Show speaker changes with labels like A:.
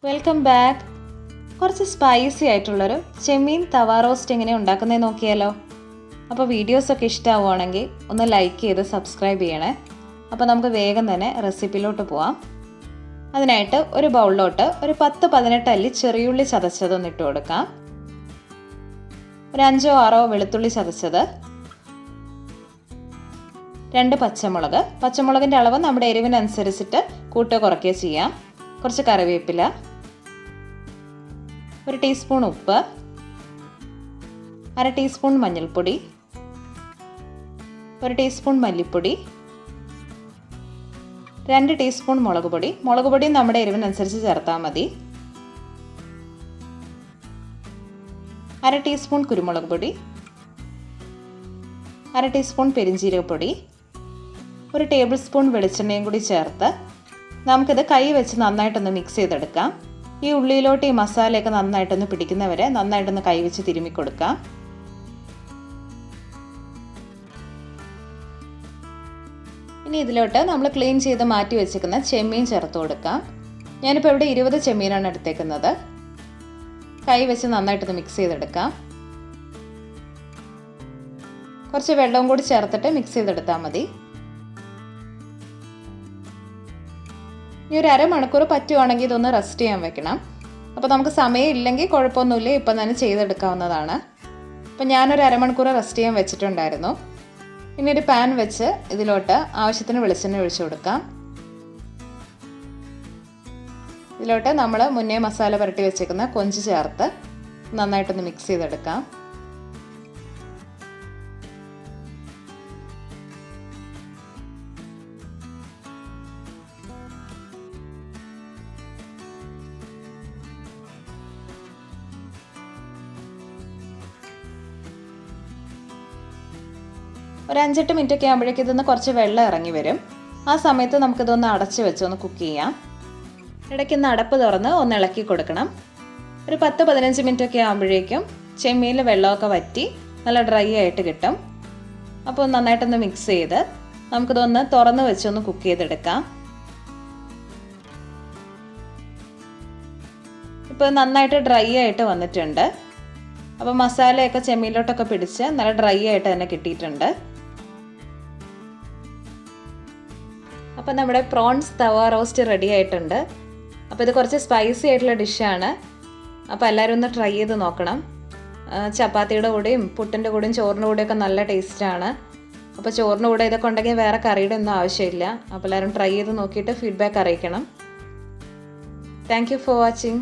A: Welcome back. കുറച്ച് spicy ആയിട്ടുള്ളൊരു ചെമ്മീൻ തവ roast എങ്ങനെ ഉണ്ടാക്കുന്നതെന്ന് നോക്കിയാലോ. അപ്പോൾ വീഡിയോസൊക്കെ ഇഷ്ടമാവുകയാണെങ്കിൽ ഒന്ന് ലൈക്ക് ചെയ്ത് സബ്സ്ക്രൈബ് ചെയ്യണേ. അപ്പോൾ നമുക്ക് വേഗം തന്നെ റെസിപ്പിയിലോട്ട് പോവാം. അതിനായിട്ട് ഒരു ബൗളിലോട്ട് ഒരു 10-18 അല്ലി ചെറിയുള്ളി ചതച്ചതൊന്ന് ഇട്ട് കൊടുക്കാം. ഒരു 5-6 വെളുത്തുള്ളി ചതച്ചത്, 2 പച്ചമുളക്. പച്ചമുളകിൻ്റെ അളവ് നമ്മുടെ എരിവിനനുസരിച്ചിട്ട് കൂട്ടുകയോ കുറയ്ക്കുകയോ ചെയ്യാം. കുറച്ച് കറിവേപ്പില, 1 ടീസ്പൂൺ ഉപ്പ്, 1/2 ടീസ്പൂൺ മഞ്ഞൾപ്പൊടി, 1 ടീസ്പൂൺ മല്ലിപ്പൊടി, 2 ടീസ്പൂൺ മുളക് പൊടി. മുളക് പൊടി നമ്മുടെ എരിവിനനുസരിച്ച് ചേർത്താൽ മതി. 1/2 ടീസ്പൂൺ കുരുമുളക് പൊടി, 1/2 ടീസ്പൂൺ പെരിഞ്ജീരകപ്പൊടി, 1 ടേബിൾ സ്പൂൺ വെളിച്ചെണ്ണയും കൂടി ചേർത്ത് നമുക്കിത് കൈ വെച്ച് നന്നായിട്ടൊന്ന് മിക്സ് ചെയ്തെടുക്കാം. ഈ ഉള്ളിയിലോട്ട് ഈ മസാലയൊക്കെ നന്നായിട്ടൊന്ന് പിടിക്കുന്നവരെ നന്നായിട്ടൊന്ന് കൈ വെച്ച് തിരുമ്മി കൊടുക്കാം. ഇനി ഇതിലോട്ട് നമ്മൾ ക്ലീൻ ചെയ്ത് മാറ്റി വെച്ചിരിക്കുന്ന ചെമ്മീൻ ചേർത്ത് കൊടുക്കാം. ഞാനിപ്പോൾ ഇവിടെ 20 ചെമ്മീനാണ് എടുത്തേക്കുന്നത്. കൈ വെച്ച് നന്നായിട്ടൊന്ന് മിക്സ് ചെയ്തെടുക്കാം. കുറച്ച് വെള്ളവും കൂടി ചേർത്തിട്ട് മിക്സ് ചെയ്തെടുത്താൽ മതി. ഈ ഒരു അരമണിക്കൂർ പറ്റുവാണെങ്കിൽ ഇതൊന്ന് റെസ്റ്റ് ചെയ്യാൻ വെക്കണം. അപ്പോൾ നമുക്ക് സമയം ഇല്ലെങ്കിൽ കുഴപ്പമൊന്നുമില്ല, ഇപ്പം തന്നെ ചെയ്തെടുക്കാവുന്നതാണ്. അപ്പം ഞാനൊരു അരമണിക്കൂർ റെസ്റ്റ് ചെയ്യാൻ വെച്ചിട്ടുണ്ടായിരുന്നു. ഇനി ഒരു പാൻ വെച്ച് ഇതിലോട്ട് ആവശ്യത്തിന് വെളിച്ചെണ്ണ ഒഴിച്ചു കൊടുക്കാം. ഇതിലോട്ട് നമ്മൾ മുന്നേ മസാല പുരട്ടി വെച്ചേക്കുന്ന കൊഞ്ച് ചേർത്ത് നന്നായിട്ടൊന്ന് മിക്സ് ചെയ്തെടുക്കാം. ഒരു 5-8 മിനിറ്റൊക്കെ ആകുമ്പോഴേക്കും ഇതൊന്ന് കുറച്ച് വെള്ളം ഇറങ്ങി വരും. ആ സമയത്ത് നമുക്കിതൊന്ന് അടച്ച് വെച്ച് ഒന്ന് കുക്ക് ചെയ്യാം. ഇടയ്ക്ക് ഒന്ന് അടപ്പ് തുറന്ന് ഒന്ന് ഇളക്കി കൊടുക്കണം. ഒരു 10-15 മിനിറ്റൊക്കെ ആകുമ്പോഴേക്കും ചെമ്മീനിൽ വെള്ളമൊക്കെ വറ്റി നല്ല ഡ്രൈ ആയിട്ട് കിട്ടും. അപ്പോൾ നന്നായിട്ടൊന്ന് മിക്സ് ചെയ്ത് നമുക്കിതൊന്ന് തുറന്ന് വെച്ചൊന്ന് കുക്ക് ചെയ്തെടുക്കാം. ഇപ്പോൾ നന്നായിട്ട് ഡ്രൈ ആയിട്ട് വന്നിട്ടുണ്ട്. അപ്പോൾ മസാലയൊക്കെ ചെമ്മീനിലോട്ടൊക്കെ പിടിച്ച് നല്ല ഡ്രൈ ആയിട്ട് തന്നെ കിട്ടിയിട്ടുണ്ട്. അപ്പോൾ നമ്മുടെ പ്രോൺസ് തവ റോസ്റ്റ് റെഡി ആയിട്ടുണ്ട്. അപ്പോൾ ഇത് കുറച്ച് സ്പൈസി ആയിട്ടുള്ള ഡിഷാണ്. അപ്പോൾ എല്ലാവരും ഒന്ന് ട്രൈ ചെയ്ത് നോക്കണം. ചപ്പാത്തിയുടെ കൂടെയും പുട്ടിൻ്റെ കൂടെയും ചോറിൻ്റെ കൂടെയൊക്കെ നല്ല ടേസ്റ്റാണ്. അപ്പോൾ ചോറിൻ്റെ കൂടെ ഇതൊക്കെ ഉണ്ടെങ്കിൽ വേറെ കറിയുടെ ഒന്നും ആവശ്യമില്ല. അപ്പോൾ എല്ലാവരും ട്രൈ ചെയ്ത് നോക്കിയിട്ട് ഫീഡ്ബാക്ക് അറിയിക്കണം. Thank you for watching.